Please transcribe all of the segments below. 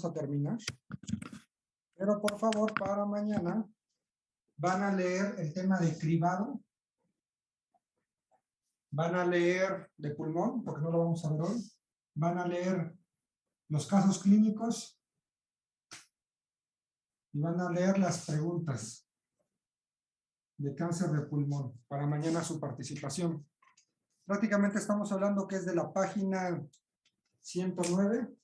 vamos a terminar. Pero por favor, para mañana van a leer el tema de cribado. Van a leer de pulmón, porque no lo vamos a ver hoy. Van a leer los casos clínicos. Y van a leer las preguntas de cáncer de pulmón. Para mañana su participación. Prácticamente estamos hablando que es de la página 109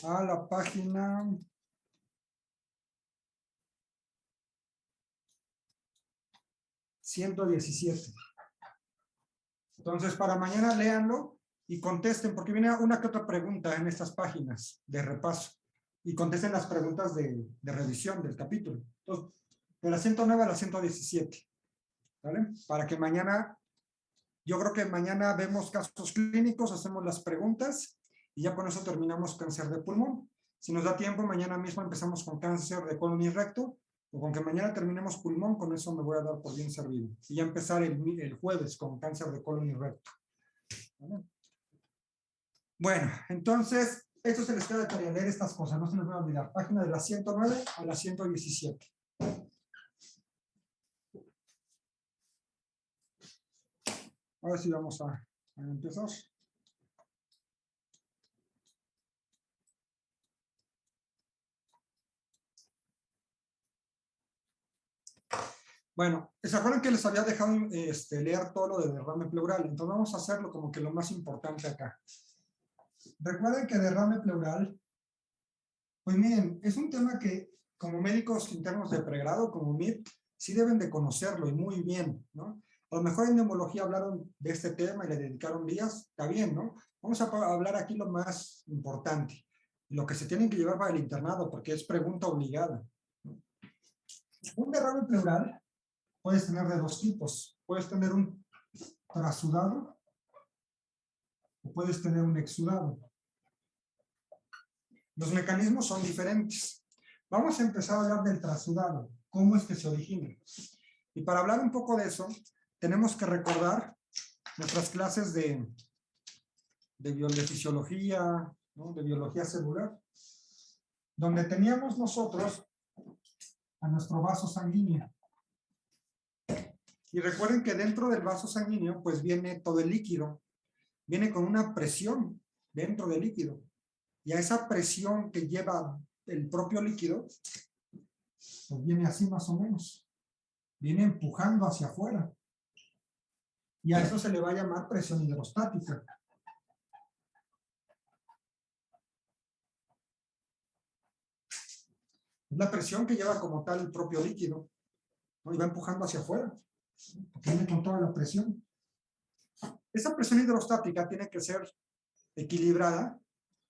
a la página 117. Entonces, para mañana léanlo y contesten, porque viene una que otra pregunta en estas páginas de repaso. Y contesten las preguntas de revisión del capítulo. Entonces, de la 109 a la 117. ¿Vale? Para que mañana, yo creo que mañana vemos casos clínicos, hacemos las preguntas y ya con eso terminamos cáncer de pulmón. Si nos da tiempo, mañana mismo empezamos con cáncer de colon y recto, o con que mañana terminemos pulmón, con eso me voy a dar por bien servido. Y ya empezar el jueves con cáncer de colon y recto. ¿Vale? Bueno, entonces, esto se les queda de tarea, leer estas cosas, no se les va a olvidar. Página de la 109 a la 117. Ahora sí vamos a empezar. Bueno, ¿se acuerdan que les había dejado leer todo lo de derrame pleural? Entonces vamos a hacerlo como que lo más importante acá. Recuerden que derrame pleural, pues miren, es un tema que como médicos internos de pregrado, como MIT, sí deben de conocerlo y muy bien, ¿no? A lo mejor en neumología hablaron de este tema y le dedicaron días, está bien, ¿no? Vamos a hablar aquí lo más importante, lo que se tienen que llevar para el internado, porque es pregunta obligada, ¿no? Un derrame pleural puedes tener de dos tipos. Puedes tener un trasudado o puedes tener un exudado. Los mecanismos son diferentes. Vamos a empezar a hablar del trasudado. ¿Cómo es que se origina? Y para hablar un poco de eso, tenemos que recordar nuestras clases de fisiología, ¿no? De biología celular, donde teníamos nosotros a nuestro vaso sanguíneo. Y recuerden que dentro del vaso sanguíneo, pues viene todo el líquido. Viene con una presión dentro del líquido. Y a esa presión que lleva el propio líquido, pues viene así más o menos. Viene empujando hacia afuera. Y a eso se le va a llamar presión hidrostática. Es la presión que lleva como tal el propio líquido, ¿no? Y va empujando hacia afuera. Porque viene con toda la presión. Esa presión hidrostática tiene que ser equilibrada,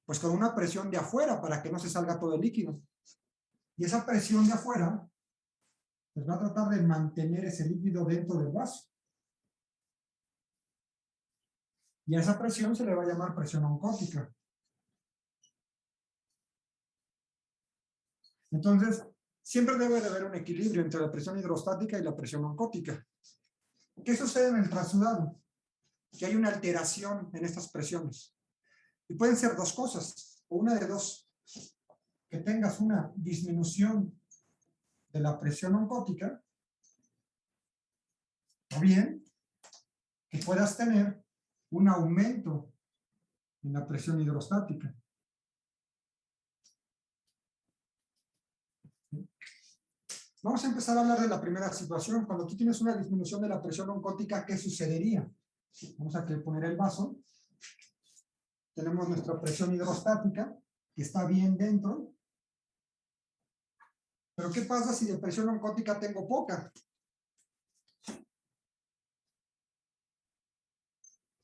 pues con una presión de afuera para que no se salga todo el líquido. Y esa presión de afuera, pues va a tratar de mantener ese líquido dentro del vaso. Y a esa presión se le va a llamar presión oncótica. Entonces, siempre debe de haber un equilibrio entre la presión hidrostática y la presión oncótica. ¿Qué sucede en el trasudado? Que hay una alteración en estas presiones. Y pueden ser dos cosas, o una de dos. Que tengas una disminución de la presión oncótica, o bien que puedas tener un aumento en la presión hidrostática. Vamos a empezar a hablar de la primera situación. Cuando tú tienes una disminución de la presión oncótica, ¿qué sucedería? Vamos a poner el vaso. Tenemos nuestra presión hidrostática, que está bien dentro. Pero ¿qué pasa si de presión oncótica tengo poca?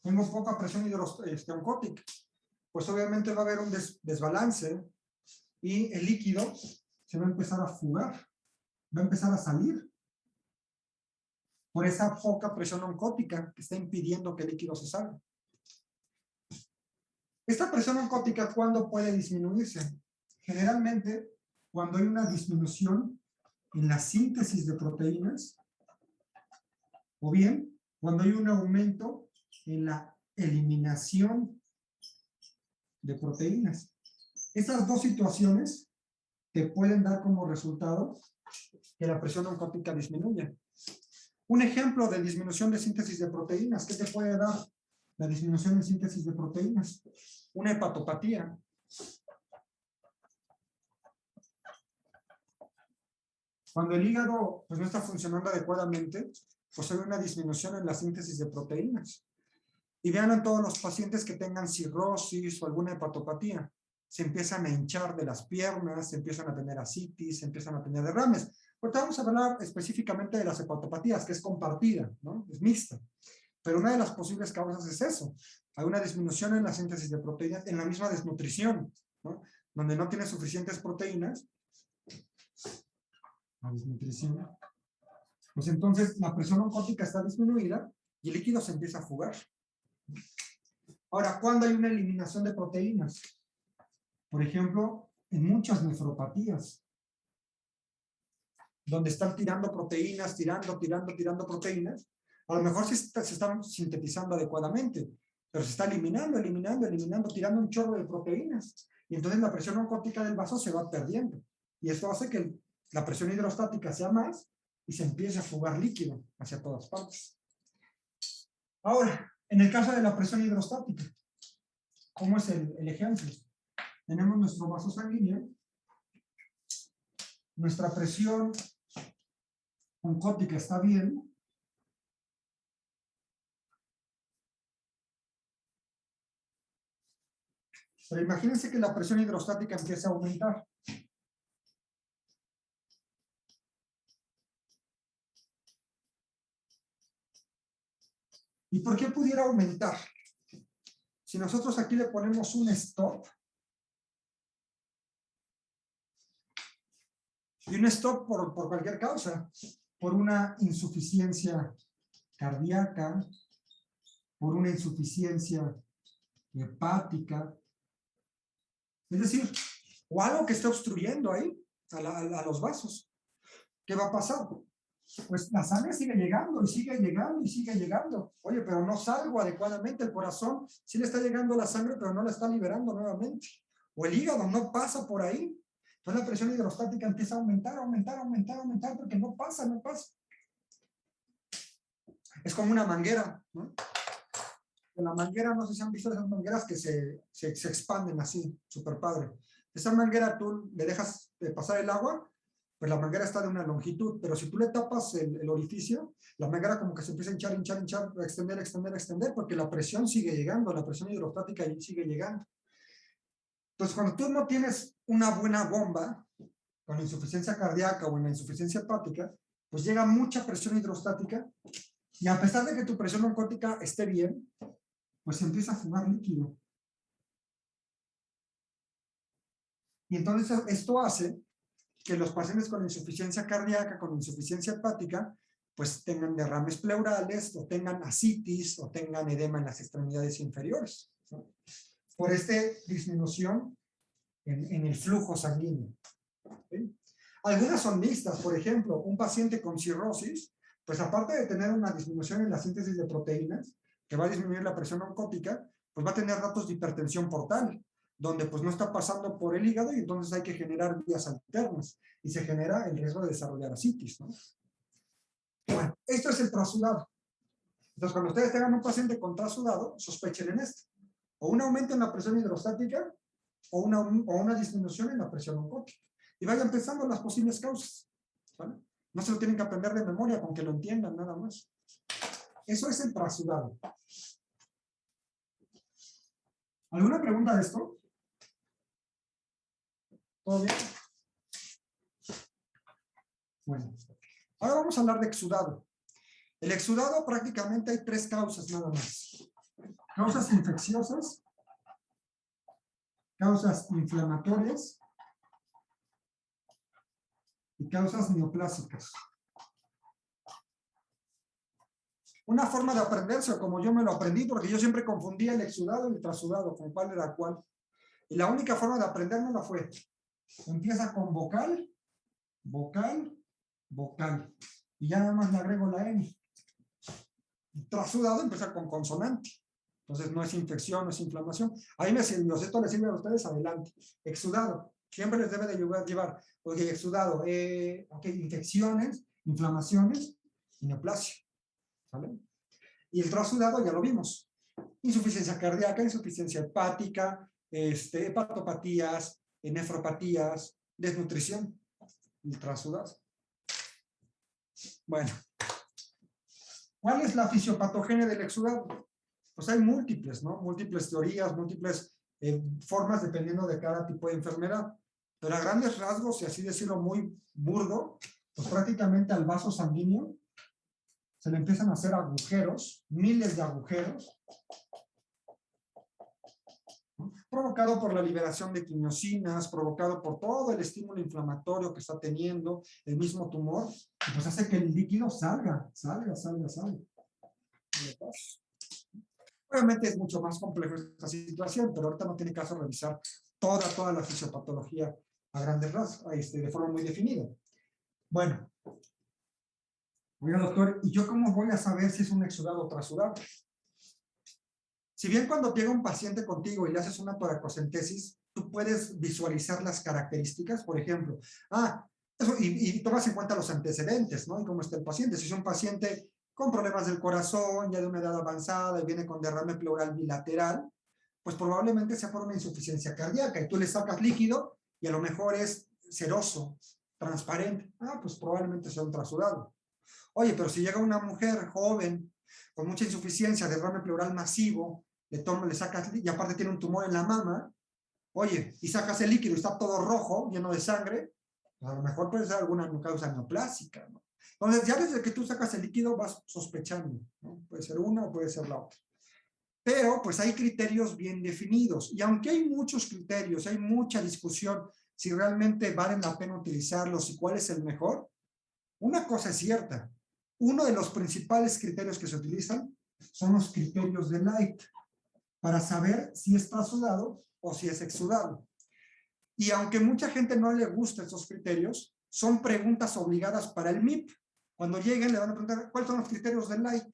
Tengo poca presión oncótica. Pues obviamente va a haber un desbalance y el líquido se va a empezar a fugar, va a empezar a salir por esa poca presión oncótica que está impidiendo que el líquido se salga. Esta presión oncótica, ¿cuándo puede disminuirse? Generalmente, cuando hay una disminución en la síntesis de proteínas, o bien cuando hay un aumento en la eliminación de proteínas. Estas dos situaciones te pueden dar como resultado que la presión oncótica disminuya. Un ejemplo de disminución de síntesis de proteínas, ¿qué te puede dar la disminución de síntesis de proteínas? Una hepatopatía. Cuando el hígado pues, no está funcionando adecuadamente, pues hay una disminución en la síntesis de proteínas. Y vean en todos los pacientes que tengan cirrosis o alguna hepatopatía. Se empiezan a hinchar de las piernas, se empiezan a tener ascitis, se empiezan a tener derrames. Ahorita vamos a hablar específicamente de las hepatopatías, que es compartida, ¿no? Es mixta. Pero una de las posibles causas es eso. Hay una disminución en la síntesis de proteínas, en la misma desnutrición, ¿no? Donde no tiene suficientes proteínas. La desnutrición. Pues entonces la presión oncótica está disminuida y el líquido se empieza a fugar. Ahora, ¿cuándo hay una eliminación de proteínas? Por ejemplo, en muchas nefropatías, donde están tirando proteínas, tirando proteínas, a lo mejor se están sintetizando adecuadamente, pero se está eliminando, tirando un chorro de proteínas, y entonces la presión oncótica del vaso se va perdiendo, y esto hace que la presión hidrostática sea más, y se empiece a fugar líquido hacia todas partes. Ahora, en el caso de la presión hidrostática, ¿cómo es el ejemplo? Tenemos nuestro vaso sanguíneo, nuestra presión oncótica está bien, pero imagínense que la presión hidrostática empieza a aumentar. ¿Y por qué pudiera aumentar? Si nosotros aquí le ponemos un stop, y un stop por cualquier causa, por una insuficiencia cardíaca, por una insuficiencia hepática, es decir, o algo que esté obstruyendo ahí a los vasos, ¿qué va a pasar? Pues la sangre sigue llegando y sigue llegando y sigue llegando. Oye, pero no salgo adecuadamente, el corazón sí le está llegando la sangre, pero no la está liberando nuevamente. O el hígado no pasa por ahí. Entonces la presión hidrostática empieza a aumentar, porque no pasa. Es como una manguera, ¿no? La manguera, no sé si han visto esas mangueras que se expanden así, súper padre. Esa manguera tú le dejas pasar el agua, pues la manguera está de una longitud, pero si tú le tapas el orificio, la manguera como que se empieza a hinchar, extender, porque la presión sigue llegando, la presión hidrostática sigue llegando. Entonces, cuando tú no tienes una buena bomba, con insuficiencia cardíaca o en la insuficiencia hepática, pues llega mucha presión hidrostática, y a pesar de que tu presión oncótica esté bien, pues se empieza a fugar líquido. Y entonces esto hace que los pacientes con insuficiencia cardíaca, con insuficiencia hepática, pues tengan derrames pleurales, o tengan ascitis, o tengan edema en las extremidades inferiores, ¿no? Por esta disminución en el flujo sanguíneo. ¿Sí? Algunas son mixtas, por ejemplo, un paciente con cirrosis, pues aparte de tener una disminución en la síntesis de proteínas, que va a disminuir la presión oncótica, pues va a tener datos de hipertensión portal, donde pues no está pasando por el hígado y entonces hay que generar vías alternas y se genera el riesgo de desarrollar ascitis, ¿no? Bueno, esto es el trasudado. Entonces, cuando ustedes tengan un paciente con trasudado, sospechen en esto. O un aumento en la presión hidrostática o una disminución en la presión oncótica. Y vayan pensando en las posibles causas, ¿vale? No se lo tienen que aprender de memoria, con que lo entiendan nada más. Eso es el trasudado. ¿Alguna pregunta de esto? ¿Todo bien? Bueno, ahora vamos a hablar de exudado. El exudado prácticamente hay 3 causas nada más. Causas infecciosas, causas inflamatorias y causas neoplásicas. Una forma de aprenderse, como yo me lo aprendí, porque yo siempre confundía el exudado y el trasudado, con cuál era cuál. Y la única forma de aprendérmelo fue, empieza con vocal, vocal, vocal. Y ya nada más le agrego la N. El trasudado empieza con consonante. Entonces no es infección, no es inflamación. A mí me sirve, esto les sirve a ustedes, adelante. Exudado, siempre les debe de llevar, porque exudado, infecciones, inflamaciones y neoplasia, ¿vale? Y el trasudado ya lo vimos. Insuficiencia cardíaca, insuficiencia hepática, hepatopatías, nefropatías, desnutrición, el trasudado. Bueno, ¿cuál es la fisiopatogenia del exudado? Pues hay múltiples, ¿no? Múltiples teorías, múltiples formas dependiendo de cada tipo de enfermedad. Pero a grandes rasgos, y así decirlo muy burdo, pues prácticamente al vaso sanguíneo se le empiezan a hacer agujeros, miles de agujeros, ¿no? Provocado por la liberación de quimiosinas, provocado por todo el estímulo inflamatorio que está teniendo, el mismo tumor, y pues hace que el líquido salga. Obviamente es mucho más complejo esta situación, pero ahorita no tiene caso revisar toda la fisiopatología a grandes rasgos, de forma muy definida. Bueno, oiga doctor, ¿y yo cómo voy a saber si es un exudado o trasudado? Si bien cuando llega un paciente contigo y le haces una toracocentesis, tú puedes visualizar las características, por ejemplo, eso, y tomas en cuenta los antecedentes, ¿no? Y cómo está el paciente. Si es un paciente con problemas del corazón, ya de una edad avanzada y viene con derrame pleural bilateral, pues probablemente sea por una insuficiencia cardíaca y tú le sacas líquido y a lo mejor es ceroso, transparente. Pues probablemente sea un trasudado. Oye, pero si llega una mujer joven con mucha insuficiencia, derrame pleural masivo, le sacas, y aparte tiene un tumor en la mama, oye, y sacas el líquido y está todo rojo, lleno de sangre, pues a lo mejor puede ser alguna causa neoplásica, ¿no? Entonces, ya desde que tú sacas el líquido vas sospechando, ¿no? Puede ser una o puede ser la otra. Pero, pues hay criterios bien definidos, y aunque hay muchos criterios, hay mucha discusión si realmente valen la pena utilizarlos y cuál es el mejor, una cosa es cierta, uno de los principales criterios que se utilizan son los criterios de Light para saber si es trasudado o si es exudado. Y aunque mucha gente no le gusta esos criterios, son preguntas obligadas para el MIP. Cuando lleguen le van a preguntar cuáles son los criterios de Light.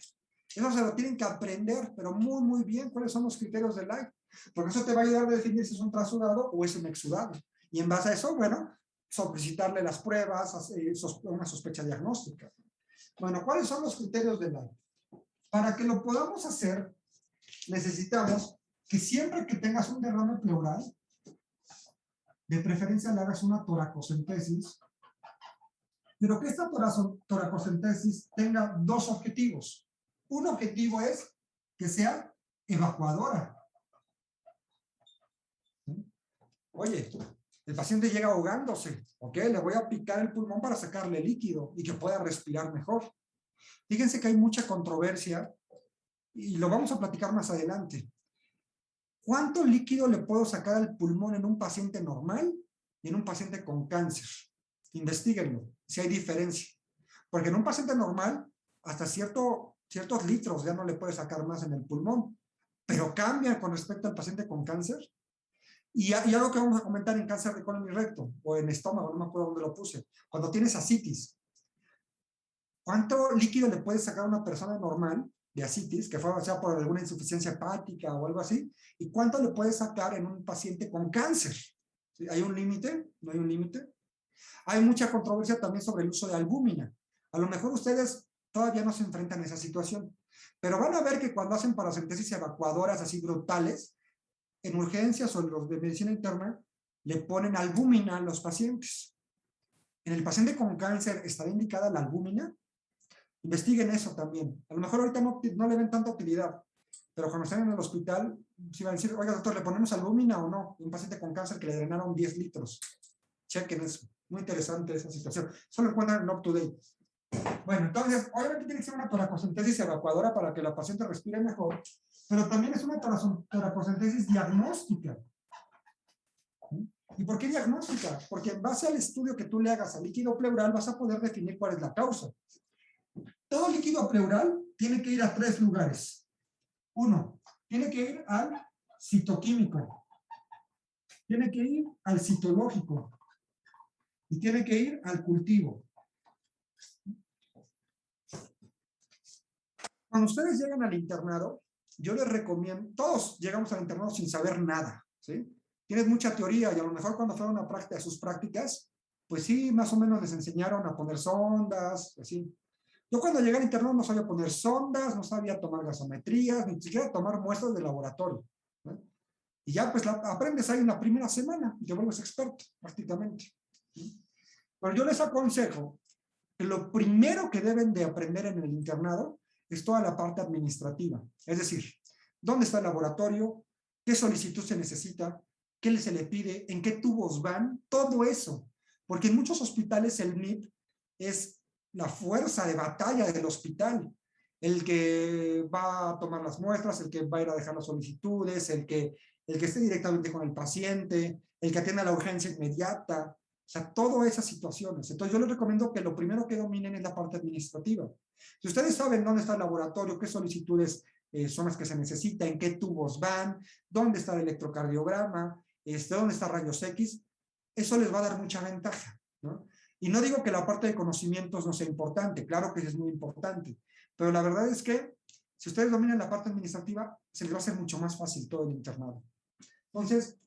Eso se lo tienen que aprender, pero muy, muy bien cuáles son los criterios de Light. Porque eso te va a ayudar a definir si es un trasudado o es un exudado. Y en base a eso, bueno, solicitarle las pruebas, una sospecha diagnóstica. Bueno, ¿cuáles son los criterios de Light? Para que lo podamos hacer, necesitamos que siempre que tengas un derrame pleural, de preferencia le hagas una toracocentesis, pero que esta toracocentesis tenga dos objetivos. Un objetivo es que sea evacuadora. Oye, el paciente llega ahogándose, ¿ok? Le voy a picar el pulmón para sacarle líquido y que pueda respirar mejor. Fíjense que hay mucha controversia y lo vamos a platicar más adelante. ¿Cuánto líquido le puedo sacar al pulmón en un paciente normal y en un paciente con cáncer? Investíguenlo, si hay diferencia. Porque en un paciente normal, hasta ciertos litros ya no le puede sacar más en el pulmón, pero cambia con respecto al paciente con cáncer. Y algo que vamos a comentar en cáncer de colon y recto, o en estómago, no me acuerdo dónde lo puse, cuando tienes ascitis, ¿cuánto líquido le puede sacar a una persona normal de ascitis, que fue, o sea, por alguna insuficiencia hepática o algo así, y cuánto le puede sacar en un paciente con cáncer? ¿Sí? ¿Hay un límite? ¿No hay un límite? Hay mucha controversia también sobre el uso de albúmina. A lo mejor ustedes todavía no se enfrentan a esa situación, pero van a ver que cuando hacen paracentesis evacuadoras así brutales, en urgencias o en los de medicina interna, le ponen albúmina a los pacientes. En el paciente con cáncer, ¿estará indicada la albúmina? Investiguen eso también. A lo mejor ahorita no le ven tanta utilidad, pero cuando estén en el hospital, si van a decir, oiga doctor, ¿le ponemos albúmina o no? Un paciente con cáncer que le drenaron 10 litros. Chequen eso. Muy interesante esa situación. Eso lo encuentran en UpToDate. Bueno, entonces, obviamente tiene que ser una toracocentesis evacuadora para que la paciente respire mejor, pero también es una toracocentesis diagnóstica. ¿Y por qué diagnóstica? Porque en base al estudio que tú le hagas al líquido pleural vas a poder definir cuál es la causa. Todo líquido pleural tiene que ir a 3 lugares. Uno, tiene que ir al citoquímico, tiene que ir al citológico y tiene que ir al cultivo. Cuando ustedes llegan al internado, yo les recomiendo, todos llegamos al internado sin saber nada, ¿sí? Tienes mucha teoría y a lo mejor cuando fueron a práctica, sus prácticas, pues sí, más o menos les enseñaron a poner sondas, así. Yo cuando llegué al internado no sabía poner sondas, no sabía tomar gasometrías, ni siquiera tomar muestras de laboratorio, ¿no? Y ya pues aprendes ahí en la primera semana y te vuelves experto prácticamente, ¿sí? Pero yo les aconsejo que lo primero que deben de aprender en el internado es toda la parte administrativa. Es decir, ¿dónde está el laboratorio? ¿Qué solicitud se necesita? ¿Qué se le pide? ¿En qué tubos van? Todo eso. Porque en muchos hospitales el MIP es la fuerza de batalla del hospital. El que va a tomar las muestras, el que va a ir a dejar las solicitudes, el que esté directamente con el paciente, el que atienda la urgencia inmediata. O sea, todas esas situaciones. Entonces yo les recomiendo que lo primero que dominen es la parte administrativa. Si ustedes saben dónde está el laboratorio, qué solicitudes son las que se necesitan, en qué tubos van, dónde está el electrocardiograma, dónde está rayos X, eso les va a dar mucha ventaja, ¿no? Y no digo que la parte de conocimientos no sea importante, claro que es muy importante, pero la verdad es que si ustedes dominan la parte administrativa, se les va a hacer mucho más fácil todo el internado. Entonces,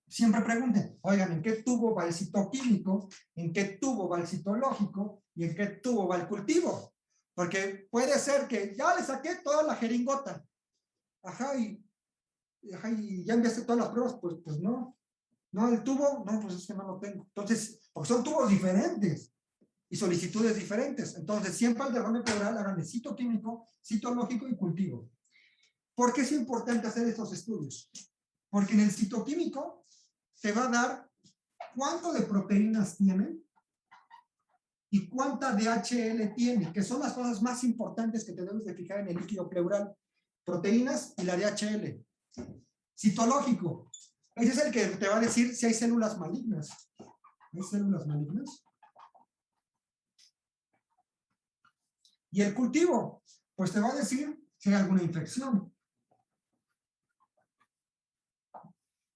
siempre pregunten, oigan, ¿en qué tubo va el citoquímico? ¿En qué tubo va el citológico? ¿Y en qué tubo va el cultivo? Porque puede ser que ya le saqué toda la jeringota. Ajá, y ya enviaste todas las pruebas, pues no. No, el tubo, no, pues es que no lo tengo. Entonces, porque son tubos diferentes y solicitudes diferentes. Entonces, siempre al derrame pleural hagan de citoquímico, citológico y cultivo. ¿Por qué es importante hacer estos estudios? Porque en el citoquímico te va a dar cuánto de proteínas tiene y cuánta DHL tiene, que son las cosas más importantes que te debes de fijar en el líquido pleural. Proteínas y la DHL. Citológico. Ese es el que te va a decir si hay células malignas. ¿Hay células malignas? Y el cultivo, pues te va a decir si hay alguna infección.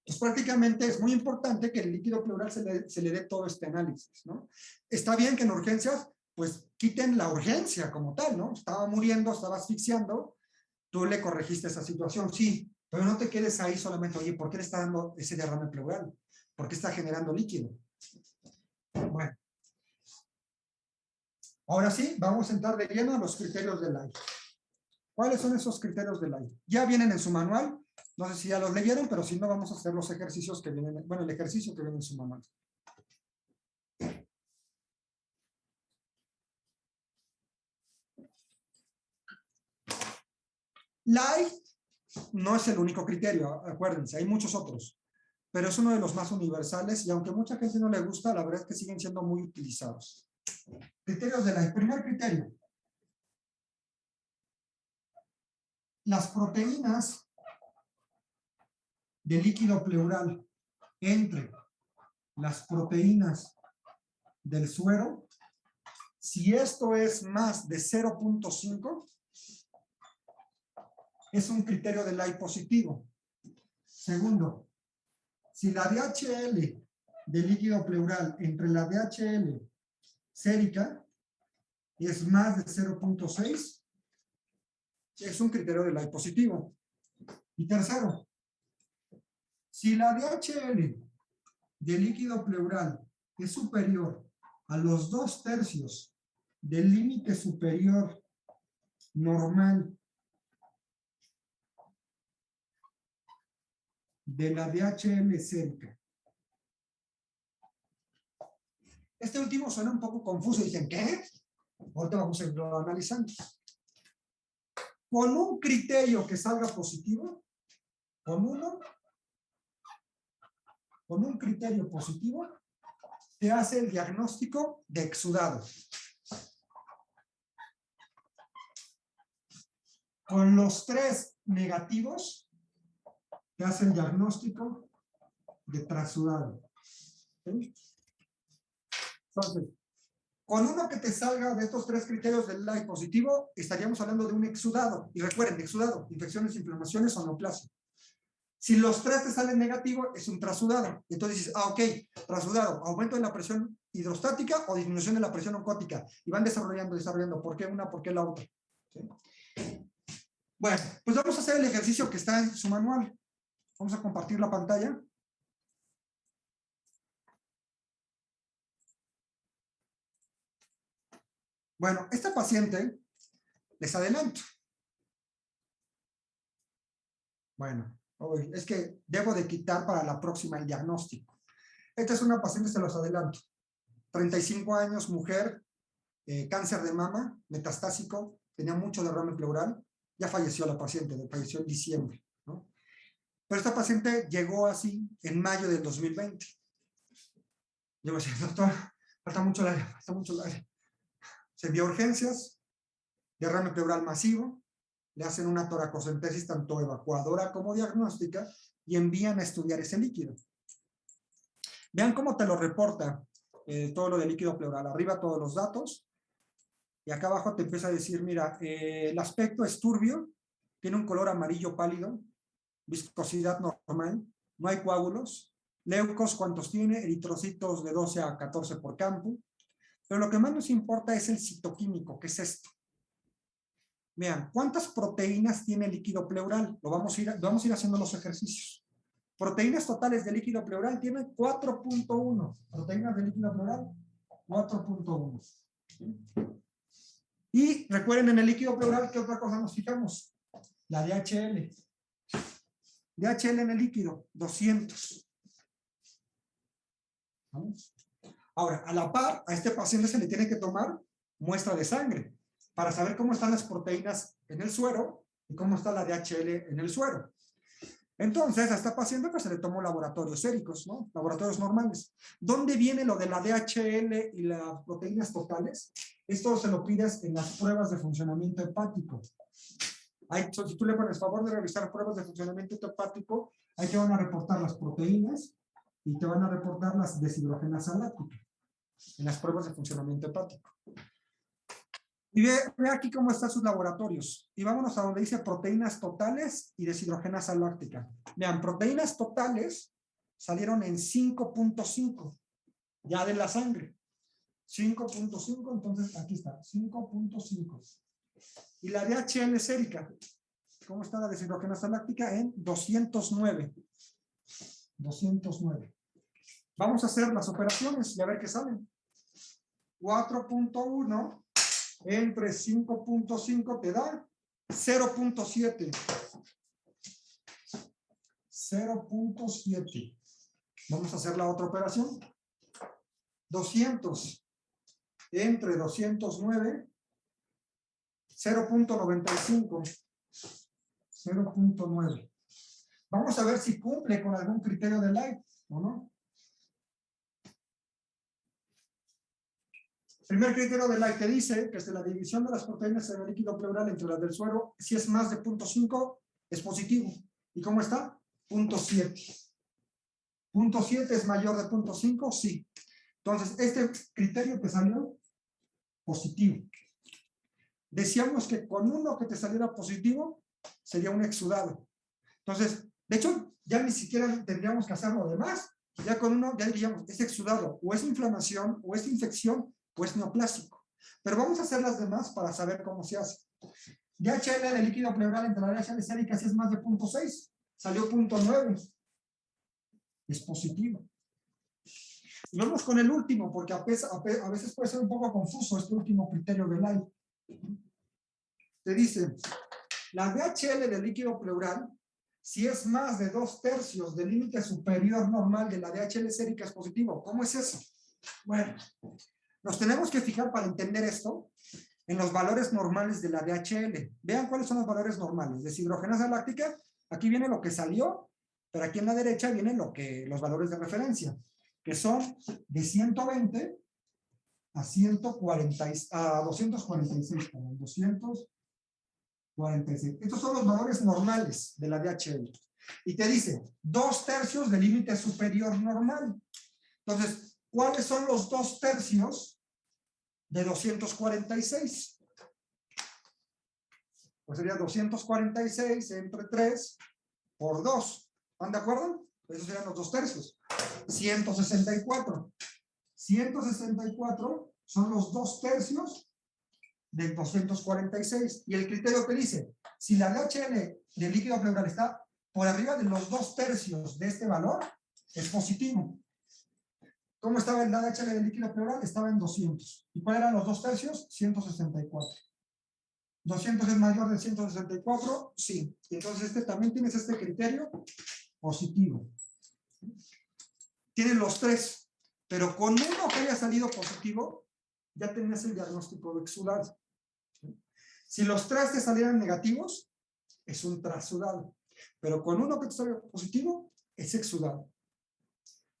Pues prácticamente es muy importante que el líquido pleural se le dé todo este análisis, ¿no? Está bien que en urgencias, pues quiten la urgencia como tal, ¿no? Estaba muriendo, estaba asfixiando, tú le corregiste esa situación, sí, pero no te quedes ahí solamente, oye, ¿por qué le está dando ese derrame pleural? ¿Por qué está generando líquido? Bueno, ahora sí, vamos a entrar de lleno a los criterios del AIE. ¿Cuáles son esos criterios del AIE? Ya vienen en su manual, no sé si ya los leyeron, pero si no, vamos a hacer los ejercicios que vienen, bueno, el ejercicio que viene en su manual. La AIE no es el único criterio, acuérdense, hay muchos otros, pero es uno de los más universales y aunque mucha gente no le gusta, la verdad es que siguen siendo muy utilizados. Criterios de la AIE. Primer criterio. Las proteínas de líquido pleural entre las proteínas del suero, si esto es más de 0.5, es un criterio del AIE positivo. Segundo, si la DHL de líquido pleural entre la DHL sérica es más de 0.6, es un criterio del AIE positivo. Y tercero, si la DHL de líquido pleural es superior a los 2/3 del límite superior normal de la DHL sérica. Este último suena un poco confuso. Dicen, ¿qué? Ahorita vamos a irlo analizando. Con un criterio que salga positivo, con un criterio positivo, te hace el diagnóstico de exudado. Con los 3 negativos, te hace el diagnóstico de trasudado. ¿Sí? Entonces, con uno que te salga de estos 3 criterios del AIE positivo, estaríamos hablando de un exudado. Y recuerden, exudado, infecciones, inflamaciones o neoplasia. Si los 3 te salen negativo, es un trasudado. Entonces dices, ok, trasudado, aumento de la presión hidrostática o disminución de la presión oncótica. Y van desarrollando. ¿Por qué una? ¿Por qué la otra? ¿Sí? Bueno, pues vamos a hacer el ejercicio que está en su manual. Vamos a compartir la pantalla. Bueno, esta paciente, les adelanto. Bueno, es que debo de quitar para la próxima el diagnóstico. Esta es una paciente, se los adelanto. 35 años, mujer, cáncer de mama, metastásico, tenía mucho derrame pleural. Ya falleció la paciente, falleció en diciembre, ¿no? Pero esta paciente llegó así en mayo del 2020. Yo me decía, doctor, falta mucho el aire, falta mucho el aire. Se envió a urgencias, derrame pleural masivo, le hacen una toracocentesis tanto evacuadora como diagnóstica y envían a estudiar ese líquido. Vean cómo te lo reporta todo lo del líquido pleural. Arriba todos los datos y acá abajo te empieza a decir, mira, el aspecto es turbio, tiene un color amarillo pálido, viscosidad normal, no hay coágulos, leucos, ¿cuántos tiene? Eritrocitos de 12 a 14 por campo. Pero lo que más nos importa es el citoquímico, que es esto. Vean, ¿cuántas proteínas tiene el líquido pleural? Vamos a ir haciendo los ejercicios. Proteínas totales de líquido pleural tienen 4.1. Proteínas de líquido pleural, 4.1. Y recuerden, en el líquido pleural, ¿qué otra cosa nos fijamos? La DHL. DHL en el líquido, 200. ¿Vamos? Ahora, a la par, a este paciente se le tiene que tomar muestra de sangre para saber cómo están las proteínas en el suero y cómo está la DHL en el suero. Entonces, a esta paciente pues, se le tomó laboratorios séricos, ¿no? Laboratorios normales. ¿Dónde viene lo de la DHL y las proteínas totales? Esto se lo pides en las pruebas de funcionamiento hepático. Si tú le pones favor de revisar pruebas de funcionamiento hepático, ahí te van a reportar las proteínas y te van a reportar las deshidrogenasa láctica en las pruebas de funcionamiento hepático. Y ve aquí cómo están sus laboratorios. Y vámonos a donde dice proteínas totales y deshidrogenasa láctica. Vean, proteínas totales salieron en 5.5, ya de la sangre. 5.5, entonces aquí está, 5.5. Y la DHL sérica, ¿cómo está la deshidrogenasa láctica? En 209. 209. Vamos a hacer las operaciones y a ver qué salen. 4.1 entre 5.5 te da 0.7. 0.7. Vamos a hacer la otra operación. 200 entre 209, 0.95. 0.9. Vamos a ver si cumple con algún criterio de Light o no. Primer criterio de Light te dice que la división de las proteínas en el líquido pleural entre las del suero, si es más de 0.5, es positivo. ¿Y cómo está? 0.7. 0.7 es mayor de 0.5, sí. Entonces, este criterio te salió positivo. Decíamos que con uno que te saliera positivo, sería un exudado. Entonces, de hecho, ya ni siquiera tendríamos que hacer lo demás. Ya con uno, ya diríamos, es exudado, o es inflamación, o es infección, o es neoplásico. Pero vamos a hacer las demás para saber cómo se hace. DHL de líquido pleural entre la DHL sérica, si es más de 0.6, salió 0.9. Es positivo. Y vamos con el último, porque a veces puede ser un poco confuso este último criterio de Light. Te dice, la DHL del líquido pleural, si es más de 2/3 del límite superior normal de la DHL sérica, es positivo. ¿Cómo es eso? Bueno, nos tenemos que fijar para entender esto en los valores normales de la DHL. Vean cuáles son los valores normales. Deshidrogenasa láctica, aquí viene lo que salió, pero aquí en la derecha vienen los valores de referencia, que son de 120 a 246, perdón, 246. Estos son los valores normales de la DHL. Y te dice 2/3 del límite superior normal. Entonces, ¿cuáles son los 2/3 de 246? Pues sería 246 entre 3 por 2. ¿Están de acuerdo? Esos serían los 2/3. 164. 164 son los 2/3 del 246. Y el criterio que dice, si la DHL del líquido pleural está por arriba de los 2/3 de este valor, es positivo. ¿Cómo estaba el DHL del líquido pleural? Estaba en 200. ¿Y cuál eran los 2/3? 164. ¿200 es mayor de 164? Sí. Entonces también tienes este criterio positivo. Tienes los tres, pero con uno que haya salido positivo, ya tenías el diagnóstico de exudado. Si los tres te salieran negativos, es un trasudado. Pero con uno que te salga positivo, es exudado.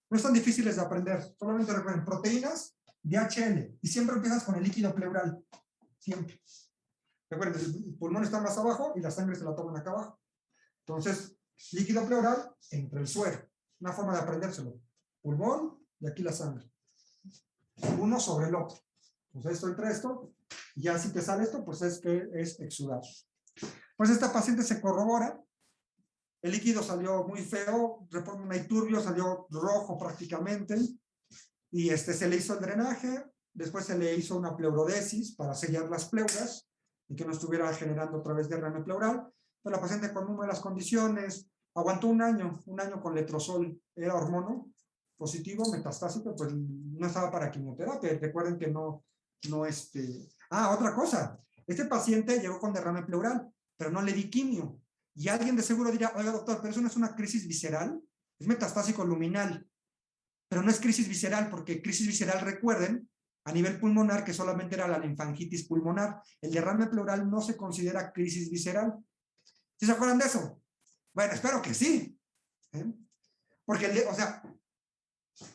No están difíciles de aprender. Solamente recuerden, proteínas, DHL. Y siempre empiezas con el líquido pleural. Siempre. Recuerden, el pulmón está más abajo y la sangre se la toman acá abajo. Entonces, líquido pleural entre el suero. Una forma de aprendérselo. Pulmón y aquí la sangre. Uno sobre el otro. Entonces esto entre esto. Y ya si te sale esto, pues es que es exudado. Pues esta paciente se corrobora. El líquido salió muy feo, hay turbio, salió rojo prácticamente. Y se le hizo el drenaje. Después se le hizo una pleurodesis para sellar las pleuras y que no estuviera generando otra vez derrame pleural. Pero la paciente con una de las condiciones aguantó un año con letrozol, era hormono positivo, metastásico, pues no estaba para quimioterapia. Recuerden que otra cosa, este paciente llegó con derrame pleural, pero no le di quimio. Y alguien de seguro dirá, oiga doctor, pero eso no es una crisis visceral, es metastásico luminal, pero no es crisis visceral, porque crisis visceral, recuerden, a nivel pulmonar, que solamente era la linfangitis pulmonar. El derrame pleural no se considera crisis visceral. ¿Sí se acuerdan de eso? Bueno, espero que sí. Porque,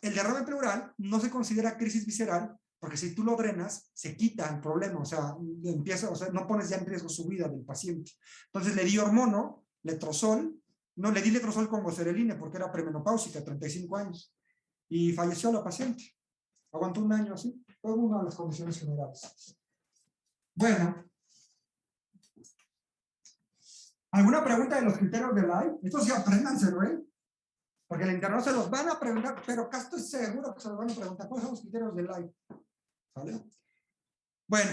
el derrame pleural no se considera crisis visceral, porque si tú lo drenas, se quita el problema, no pones ya en riesgo su vida del paciente. Entonces le di hormono, letrozol, no, le di letrozol con gocereline porque era premenopáusica, 35 años, y falleció la paciente. Aguantó un año así, fue una de las condiciones generales. Bueno, ¿alguna pregunta de los criterios de Lai? Estos sí apréndanselo, porque el interno se los van a preguntar, pero acá estoy seguro que se los van a preguntar. ¿Cuáles son los criterios de Lai? ¿Vale? Bueno,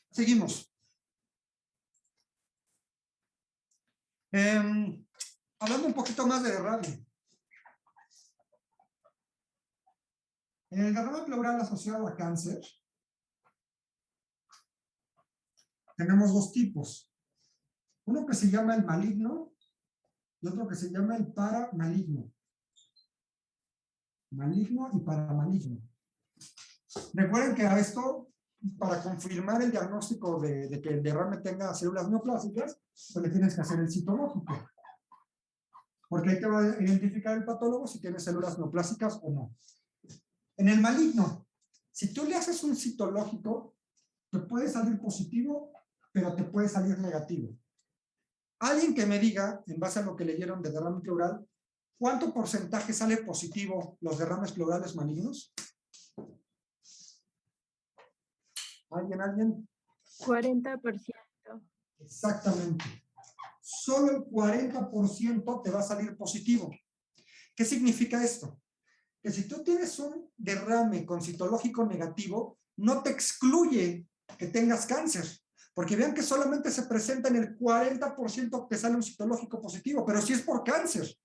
seguimos. Hablando un poquito más de derrame. En el derrame pleural asociado a cáncer, tenemos dos tipos. Uno que se llama el maligno y otro que se llama el paramaligno. Maligno y paramaligno. Recuerden que a esto, para confirmar el diagnóstico de que el derrame tenga células neoplásicas, pues le tienes que hacer el citológico. Porque ahí te va a identificar el patólogo si tiene células neoplásicas o no. En el maligno, si tú le haces un citológico, te puede salir positivo, pero te puede salir negativo. Alguien que me diga, en base a lo que leyeron de derrame pleural, ¿cuánto porcentaje sale positivo los derrames pleurales malignos? ¿Alguien? 40%. Exactamente. Solo el 40% te va a salir positivo. ¿Qué significa esto? Que si tú tienes un derrame con citológico negativo, no te excluye que tengas cáncer. Porque vean que solamente se presenta en el 40% que sale un citológico positivo, pero sí es por cáncer.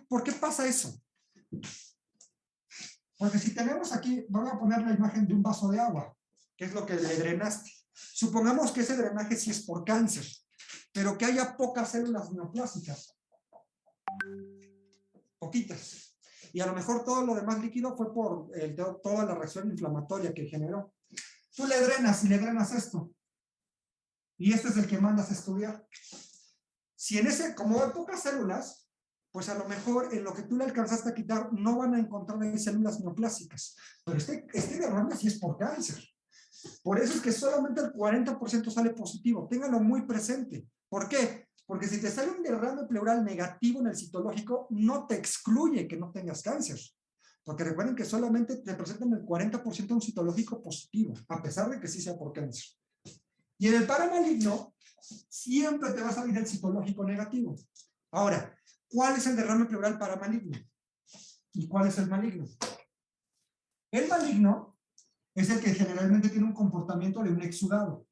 ¿Por qué pasa eso? Porque si tenemos aquí, voy a poner la imagen de un vaso de agua, que es lo que le drenaste. Supongamos que ese drenaje sí es por cáncer, pero que haya pocas células neoplásicas. Poquitas. Y a lo mejor todo lo demás líquido fue por toda la reacción inflamatoria que generó. Tú le drenas y le drenas esto. Y este es el que mandas a estudiar. Si en ese, como hay pocas células, pues a lo mejor en lo que tú le alcanzaste a quitar no van a encontrar ahí células neoplásicas. Pero este derrame sí es por cáncer. Por eso es que solamente el 40% sale positivo. Ténganlo muy presente. ¿Por qué? Porque si te sale un derrame pleural negativo en el citológico, no te excluye que no tengas cáncer. Porque recuerden que solamente te presentan el 40% un citológico positivo, a pesar de que sí sea por cáncer. Y en el paramaligno, siempre te va a salir el citológico negativo. Ahora, ¿cuál es el derrame pleural paramaligno? ¿Y cuál es el maligno? El maligno es el que generalmente tiene un comportamiento de un exudado.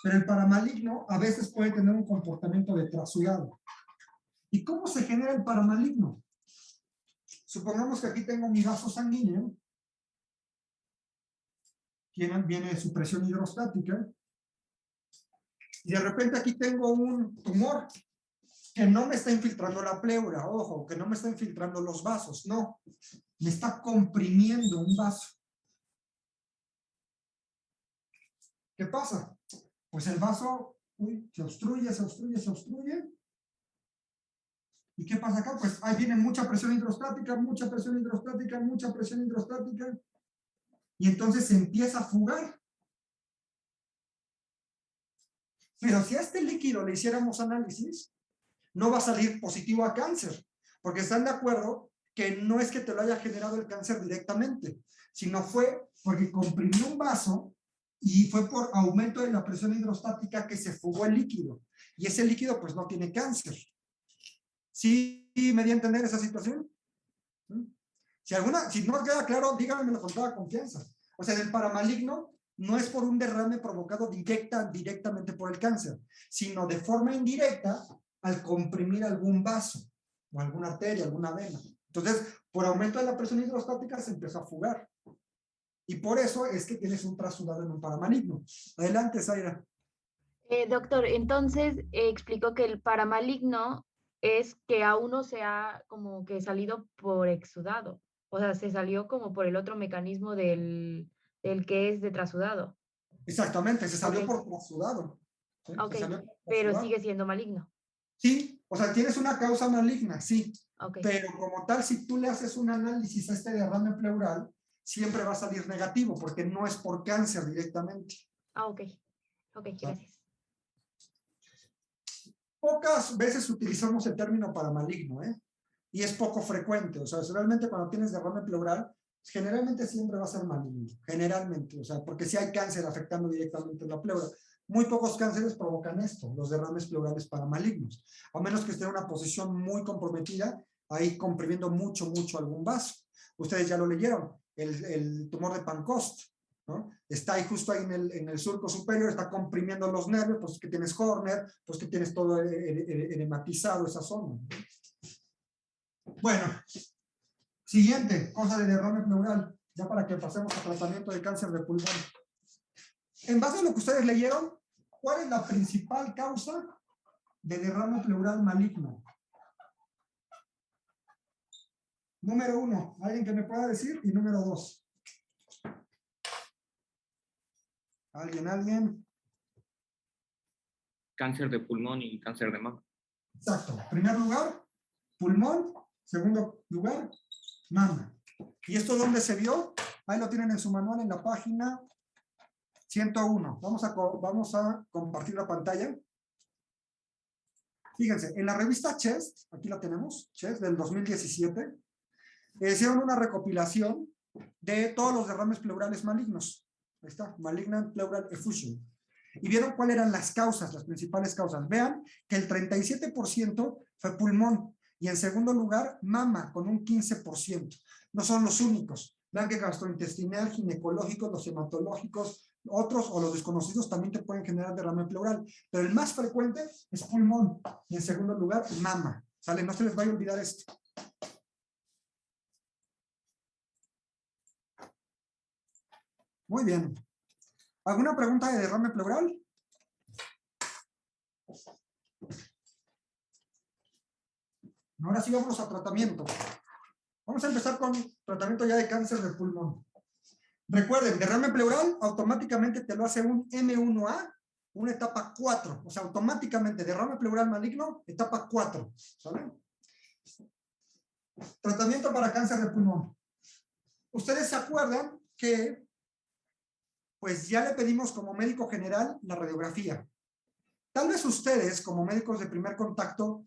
Pero el paramaligno a veces puede tener un comportamiento de trasudado. ¿Y cómo se genera el paramaligno? Supongamos que aquí tengo mi vaso sanguíneo, viene su presión hidrostática, y de repente aquí tengo un tumor que no me está infiltrando la pleura, ojo, que no me está infiltrando los vasos, no, me está comprimiendo un vaso. ¿Qué pasa? Pues el vaso se obstruye, se obstruye, se obstruye. ¿Y qué pasa acá? Pues ahí viene mucha presión hidrostática, mucha presión hidrostática, mucha presión hidrostática, y entonces se empieza a fugar. Pero si a este líquido le hiciéramos análisis, no va a salir positivo a cáncer, porque están de acuerdo que no es que te lo haya generado el cáncer directamente, sino fue porque comprimió un vaso y fue por aumento de la presión hidrostática que se fugó el líquido. Y ese líquido pues no tiene cáncer. ¿Sí me di a entender esa situación? Si no queda claro, díganmelo con toda confianza. O sea, el paramaligno no es por un derrame provocado directamente por el cáncer, sino de forma indirecta al comprimir algún vaso, o alguna arteria, alguna vena. Entonces, por aumento de la presión hidrostática se empezó a fugar. Y por eso es que tienes un trasudado en un paramaligno. Adelante, Zaira. Doctor, entonces explicó que el paramaligno es que a uno se ha como que salido por exudado. O sea, se salió como por el otro mecanismo del que es de trasudado. Exactamente, se Ok, salió por trasudado. ¿Sí? ok, Se salió por pero trasudado. sigue siendo maligno. Sí, o sea, tienes una causa maligna, sí, Ok, pero como tal, si tú le haces un análisis a este derrame pleural, siempre va a salir negativo, porque no es por cáncer directamente. ok, ok, ¿Sí? gracias. Pocas veces utilizamos el término para maligno, ¿eh? Y es poco frecuente, o sea, realmente cuando tienes derrame pleural, generalmente siempre va a ser maligno, generalmente, o sea, porque si hay cáncer afectando directamente la pleura. Muy pocos cánceres provocan esto, los derrames pleurales para malignos, a menos que esté en una posición muy comprometida, ahí comprimiendo mucho algún vaso. Ustedes ya lo leyeron, el tumor de Pancoast, ¿no? Está ahí justo ahí en el surco superior, está comprimiendo los nervios, pues que tienes Horner, pues que tienes todo edematizado esa zona. Bueno, siguiente cosa de derrame pleural, ya para que pasemos a tratamiento de cáncer de pulmón. En base a lo que ustedes leyeron, ¿cuál es la principal causa de derrame pleural maligno? Número 1, ¿alguien que me pueda decir? Y número 2. ¿Alguien? Cáncer de pulmón y cáncer de mama. Exacto. Primer lugar, pulmón. Segundo lugar, mama. ¿Y esto dónde se vio? Ahí lo tienen en su manual en la página 101. Vamos a compartir la pantalla. Fíjense, en la revista Chest, aquí la tenemos, Chest del 2017, hicieron una recopilación de todos los derrames pleurales malignos. Ahí está, Malignant Pleural Effusion. Y vieron cuáles eran las causas, las principales causas. Vean que el 37% fue pulmón y en segundo lugar mama con un 15%. No son los únicos. Vean que gastrointestinal, ginecológicos, los hematológicos, otros o los desconocidos también te pueden generar derrame pleural, pero el más frecuente es pulmón y en segundo lugar mama. ¿Sale? No se les vaya a olvidar esto. Muy bien. ¿Alguna pregunta de derrame pleural? Ahora sí vamos a tratamiento. Vamos a empezar con tratamiento ya de cáncer de pulmón. Recuerden, derrame pleural automáticamente te lo hace un M1A, una etapa 4. O sea, automáticamente derrame pleural maligno, etapa 4. ¿Sale? Tratamiento para cáncer de pulmón. Ustedes se acuerdan que pues ya le pedimos como médico general la radiografía. Tal vez ustedes, como médicos de primer contacto,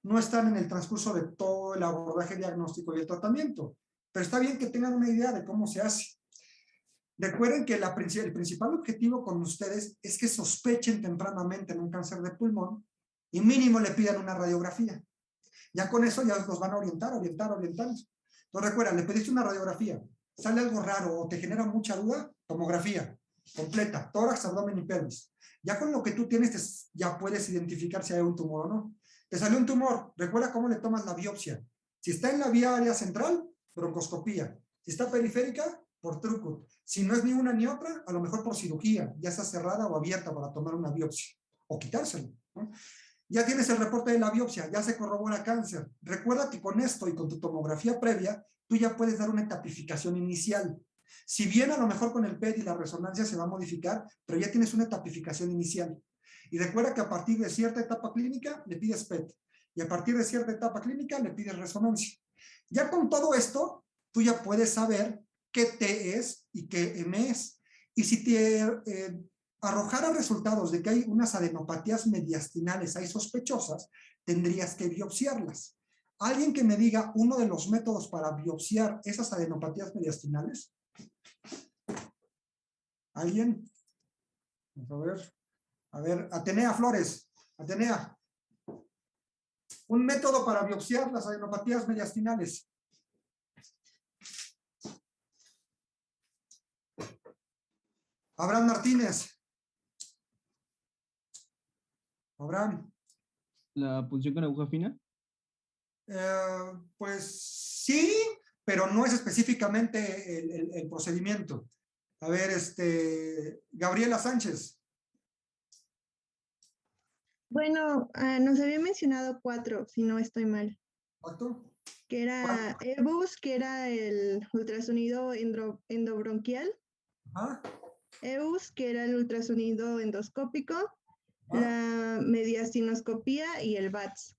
no están en el transcurso de todo el abordaje diagnóstico y el tratamiento, pero está bien que tengan una idea de cómo se hace. Recuerden que el principal objetivo con ustedes es que sospechen tempranamente en un cáncer de pulmón y mínimo le pidan una radiografía. Ya con eso ya los van a orientando. Entonces recuerda, le pediste una radiografía, sale algo raro o te genera mucha duda, tomografía completa, tórax, abdomen y pelvis. Ya con lo que tú tienes, ya puedes identificar si hay un tumor o no. Te salió un tumor, recuerda cómo le tomas la biopsia. Si está en la vía área central, broncoscopía. Si está periférica, por Trucut. Si no es ni una ni otra, a lo mejor por cirugía, ya está cerrada o abierta para tomar una biopsia o quitárselo, ¿no? Ya tienes el reporte de la biopsia, ya se corrobora cáncer. Recuerda que con esto y con tu tomografía previa, tú ya puedes dar una tapificación inicial. Si bien a lo mejor con el PET y la resonancia se va a modificar, pero ya tienes una tapificación inicial. Y recuerda que a partir de cierta etapa clínica le pides PET. Y a partir de cierta etapa clínica le pides resonancia. Ya con todo esto, tú ya puedes saber qué T es y qué M es. Y si te arrojara resultados de que hay unas adenopatías mediastinales ahí sospechosas, tendrías que biopsiarlas. ¿Alguien que me diga uno de los métodos para biopsiar esas adenopatías mediastinales? ¿Alguien? A ver, Atenea Flores, Atenea. Un método para biopsiar las adenopatías mediastinales. Abraham Martínez. Abraham. ¿La punción con aguja fina? Pues sí, pero no es específicamente el procedimiento. A ver, Gabriela Sánchez. Bueno, nos había mencionado 4, si no estoy mal. ¿Cuánto? Que era EBUS, que era el ultrasonido endobronquial. Ajá. EUS, que era el ultrasonido endoscópico, Ah. la mediastinoscopía y el VATS.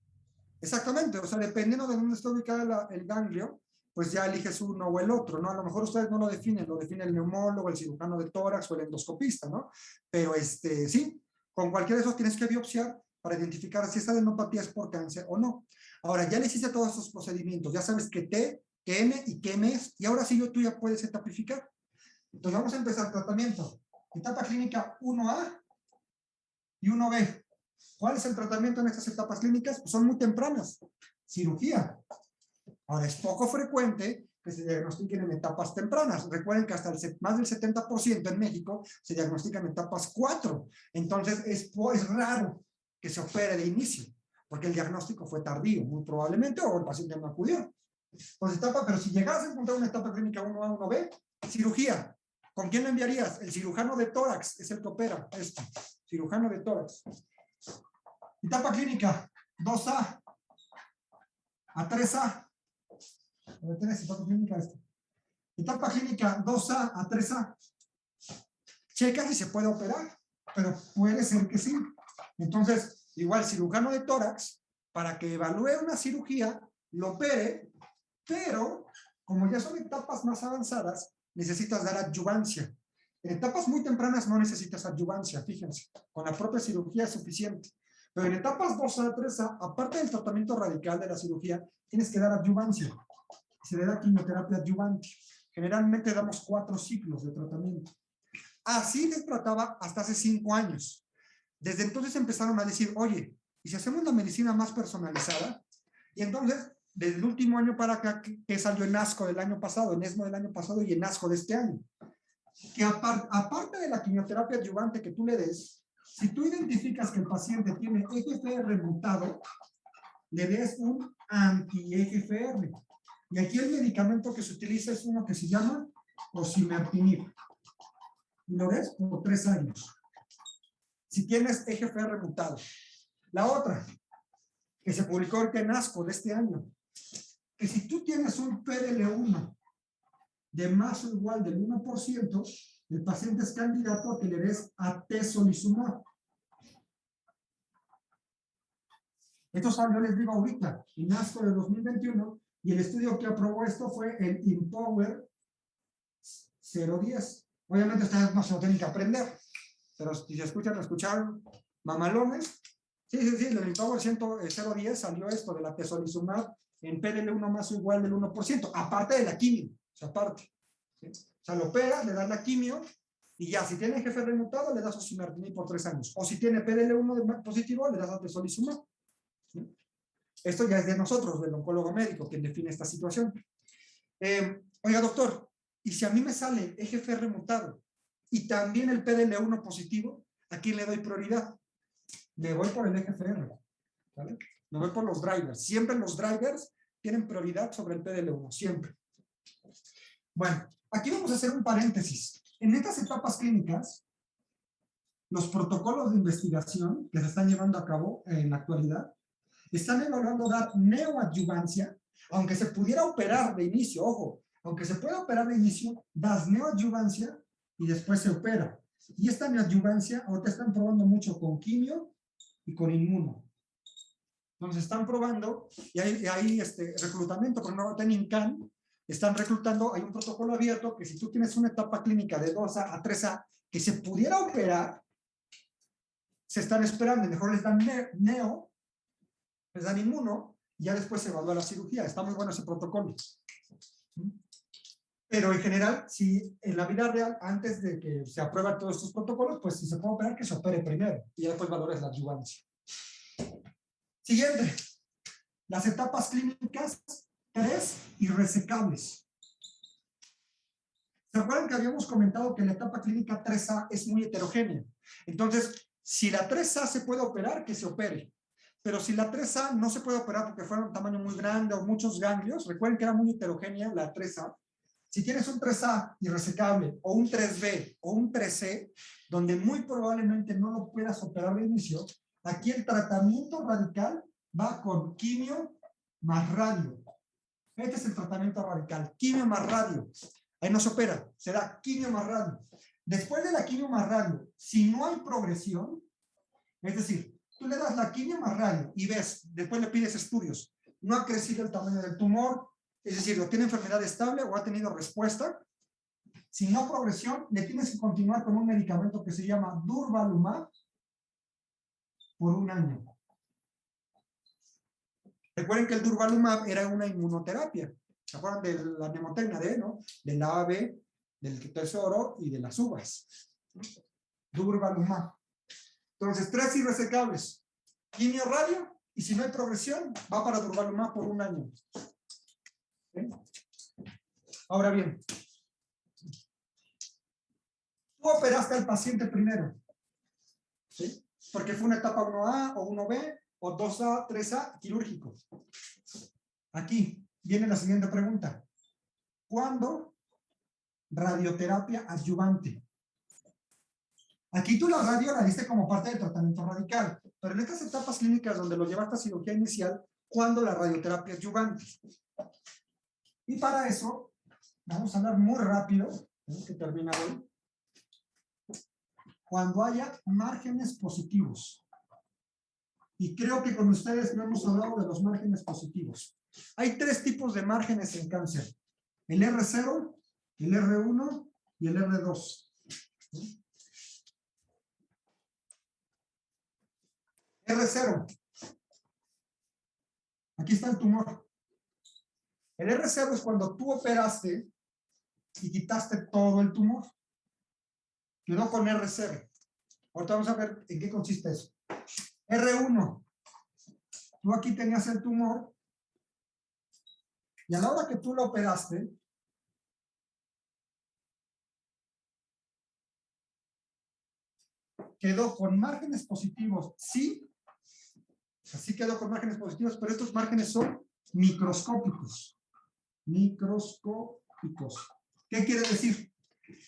Exactamente, o sea, dependiendo de dónde está ubicado el ganglio, pues ya eliges uno o el otro, ¿no? A lo mejor ustedes no lo define el neumólogo, el cirujano de tórax o el endoscopista, ¿no? Pero sí, con cualquiera de esos tienes que biopsiar para identificar si esa adenopatía es por cáncer o no. Ahora, ya le hiciste todos esos procedimientos, ya sabes qué T, qué M y qué M es, y ahora sí tú ya puedes etapificar. Entonces vamos a empezar el tratamiento. Etapa clínica 1A y 1B. ¿Cuál es el tratamiento en estas etapas clínicas? Pues son muy tempranas. Cirugía. Ahora, es poco frecuente que se diagnostiquen en etapas tempranas. Recuerden que hasta más del 70% en México se diagnostican en etapas 4. Entonces, es raro que se opere de inicio, porque el diagnóstico fue tardío, muy probablemente, o el paciente no acudió. Pues pero si llegas a encontrar una etapa clínica 1A, 1B, cirugía. ¿Con quién lo enviarías? El cirujano de tórax es el que opera esto. Cirujano de tórax. Etapa clínica 2A a 3A. ¿Tienes etapa clínica esta? Etapa clínica 2A a 3A. Checa si se puede operar, pero puede ser que sí. Entonces, igual cirujano de tórax, para que evalúe una cirugía, lo opere, pero como ya son etapas más avanzadas, necesitas dar adyuvancia. En etapas muy tempranas no necesitas adyuvancia, fíjense. Con la propia cirugía es suficiente. Pero en etapas 2A, 3A, aparte del tratamiento radical de la cirugía, tienes que dar adyuvancia. Se le da quimioterapia adyuvante. Generalmente damos 4 ciclos de tratamiento. Así se trataba hasta hace 5 años. Desde entonces empezaron a decir, oye, ¿y si hacemos la medicina más personalizada? Y entonces, desde el último año para acá, que salió en ASCO del año pasado, en ESMO del año pasado y en ASCO de este año, que aparte de la quimioterapia adyuvante que tú le des, si tú identificas que el paciente tiene EGFR mutado, le des un anti-EGFR. Y aquí el medicamento que se utiliza es uno que se llama osimertinib. Y lo des por 3 años. Si tienes EGFR mutado. La otra, que se publicó ahorita en ASCO de este año, que si tú tienes un PDL1 de más o igual del 1%, el paciente es candidato a que le des atezolizumab. Esto salió, les digo ahorita, en ASCO de 2021, y el estudio que aprobó esto fue el IMpower 010. Obviamente ustedes no se lo tienen que aprender, pero si se escuchan, lo escucharon, mamalones. Sí, el IMpower 010 salió esto de la atezolizumab en PDL1 más o igual del 1%, aparte de la quimio, o sea, aparte. ¿Sí? O sea, lo operas, le das la quimio, y ya, si tiene EGFR mutado, le das osimertinib por 3 años. O si tiene PDL1 positivo, le das atezolizumab. ¿Sí? Esto ya es de nosotros, del oncólogo médico, quien define esta situación. Oiga, doctor, ¿y si a mí me sale EGFR mutado y también el PDL1 positivo, ¿a quién le doy prioridad? Me voy por el eje FR, ¿vale? Me voy por los drivers. Siempre los drivers tienen prioridad sobre el PDL1, siempre. Bueno, aquí vamos a hacer un paréntesis. En estas etapas clínicas, los protocolos de investigación que se están llevando a cabo en la actualidad están evaluando dar neoadyuvancia, aunque se pudiera operar de inicio, ojo, aunque se pueda operar de inicio, das neoadyuvancia y después se opera. Y esta neoadyuvancia ahorita están probando mucho con quimio y con inmuno. Entonces están probando y hay reclutamiento, por ejemplo, en INCAN están reclutando, hay un protocolo abierto que si tú tienes una etapa clínica de 2A a 3A que se pudiera operar, se están esperando, mejor les dan neo, les dan inmuno, y ya después se evalúa la cirugía. Está muy bueno ese protocolo. Pero en general, si en la vida real, antes de que se aprueben todos estos protocolos, pues si se puede operar, que se opere primero, y ya después valores la adyuvancia. Siguiente, las etapas clínicas 3 y resecables. ¿Se acuerdan que habíamos comentado que la etapa clínica 3A es muy heterogénea? Entonces, si la 3A se puede operar, que se opere. Pero si la 3A no se puede operar porque fuera un tamaño muy grande o muchos ganglios, recuerden que era muy heterogénea la 3A. Si tienes un 3A irresecable o un 3B o un 3C, donde muy probablemente no lo puedas operar de inicio, aquí el tratamiento radical va con quimio más radio. Este es el tratamiento radical, quimio más radio. Ahí no se opera, será quimio más radio. Después de la quimio más radio, si no hay progresión, es decir, tú le das la quimio más radio y ves, después le pides estudios, no ha crecido el tamaño del tumor, es decir, lo tiene enfermedad estable o ha tenido respuesta. Si no progresión, le tienes que continuar con un medicamento que se llama durvalumab por 1 año. Recuerden que el durvalumab era una inmunoterapia. ¿Se acuerdan de la nemotecnia D, no? Del ave, del tesoro y de las uvas. Durvalumab. Entonces, 3 irresecables. Quimio radio, y si no hay progresión, va para durvalumab por 1 año. ¿Sí? Ahora bien, tú operaste al paciente primero, ¿sí? Porque fue una etapa 1A o 1B o 2A, 3A quirúrgico. Aquí viene la siguiente pregunta. ¿Cuándo radioterapia adyuvante? Aquí tú la radio la diste como parte del tratamiento radical, pero en estas etapas clínicas donde lo llevaste a cirugía inicial, ¿cuándo la radioterapia adyuvante? Y para eso, vamos a hablar muy rápido, que termina hoy. Cuando haya márgenes positivos. Y creo que con ustedes no hemos hablado de los márgenes positivos. Hay 3 tipos de márgenes en cáncer. El R0, el R1 y el R2. R0. Aquí está el tumor. El R0 es cuando tú operaste y quitaste todo el tumor. Quedó con R0. Ahorita vamos a ver en qué consiste eso. R1. Tú aquí tenías el tumor y a la hora que tú lo operaste, quedó con márgenes positivos, sí, así quedó con márgenes positivos, pero estos márgenes son microscópicos. Microscópicos. ¿Qué quiere decir?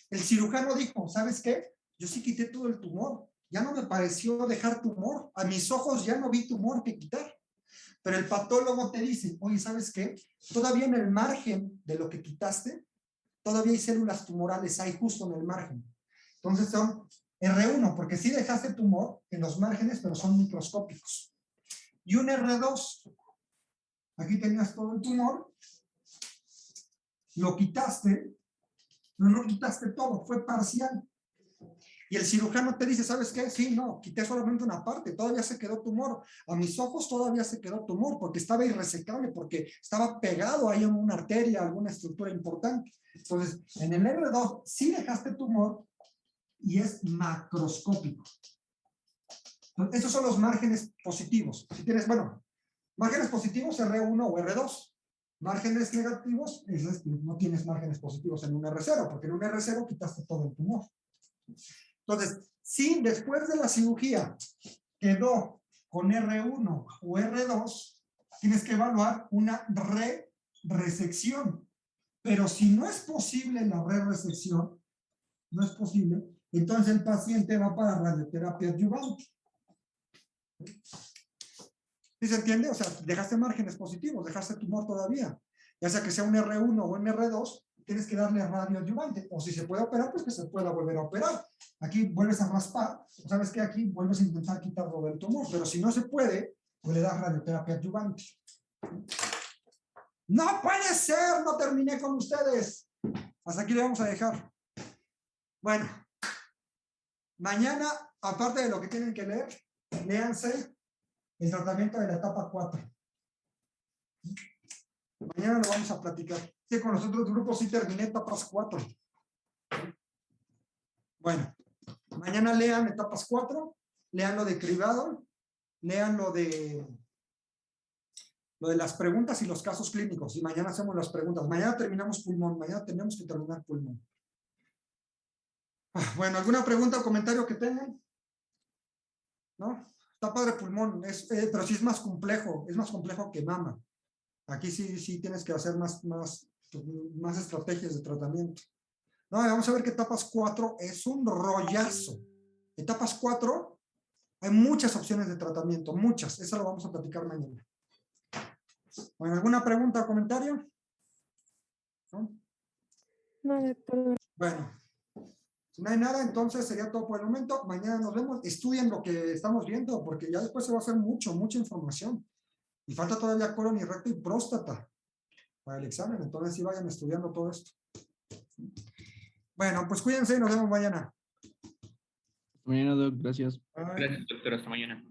El cirujano dijo, ¿sabes qué? Yo sí quité todo el tumor. Ya no me pareció dejar tumor. A mis ojos ya no vi tumor que quitar. Pero el patólogo te dice, oye, ¿sabes qué? Todavía en el margen de lo que quitaste, todavía hay células tumorales ahí justo en el margen. Entonces son R1, porque sí dejaste tumor en los márgenes, pero son microscópicos. Y un R2. Aquí tenías todo el tumor. Lo quitaste, pero no quitaste todo, fue parcial. Y el cirujano te dice, ¿sabes qué? Sí, no, quité solamente una parte, todavía se quedó tumor. A mis ojos todavía se quedó tumor porque estaba irresecable, porque estaba pegado ahí en una arteria, alguna estructura importante. Entonces, en el R2 sí dejaste tumor y es macroscópico. Entonces, esos son los márgenes positivos. Si tienes, bueno, márgenes positivos R1 o R2. Márgenes negativos, no tienes márgenes positivos en un R0, porque en un R0 quitaste todo el tumor. Entonces, si después de la cirugía quedó con R1 o R2, tienes que evaluar una resección. Pero si no es posible la resección, no es posible, entonces el paciente va para radioterapia adyuvante. ¿Sí se entiende? O sea, dejaste márgenes positivos, dejaste tumor todavía. Ya sea que sea un R1 o un R2, tienes que darle radio adyuvante. O si se puede operar, pues que se pueda volver a operar. Aquí vuelves a raspar, ¿sabes qué? Aquí vuelves a intentar quitarlo del tumor. Pero si no se puede, pues le das radioterapia adyuvante. ¡No puede ser! No terminé con ustedes. Hasta aquí le vamos a dejar. Bueno. Mañana, aparte de lo que tienen que leer, léanse el tratamiento de la etapa 4. Mañana lo vamos a platicar. Sí, con los otros grupos sí terminé etapas 4. Bueno, mañana lean etapas 4, lean lo de cribado, lean lo de las preguntas y los casos clínicos. Y mañana hacemos las preguntas. Mañana terminamos pulmón. Mañana tenemos que terminar pulmón. Bueno, ¿alguna pregunta o comentario que tengan? ¿No? Está padre pulmón, pero sí es más complejo que mama. Aquí sí tienes que hacer más estrategias de tratamiento. No, vamos a ver que etapas 4 es un rollazo. Etapas 4, hay muchas opciones de tratamiento, muchas. Eso lo vamos a platicar mañana. Bueno, ¿alguna pregunta o comentario? ¿No? No, doctor. Bueno. Si no hay nada, entonces sería todo por el momento. Mañana nos vemos. Estudien lo que estamos viendo, porque ya después se va a hacer mucha información. Y falta todavía colon y recto y próstata para el examen. Entonces sí vayan estudiando todo esto. Bueno, pues cuídense y nos vemos mañana. Mañana, Doc, gracias. Bye. Gracias, doctor. Hasta mañana.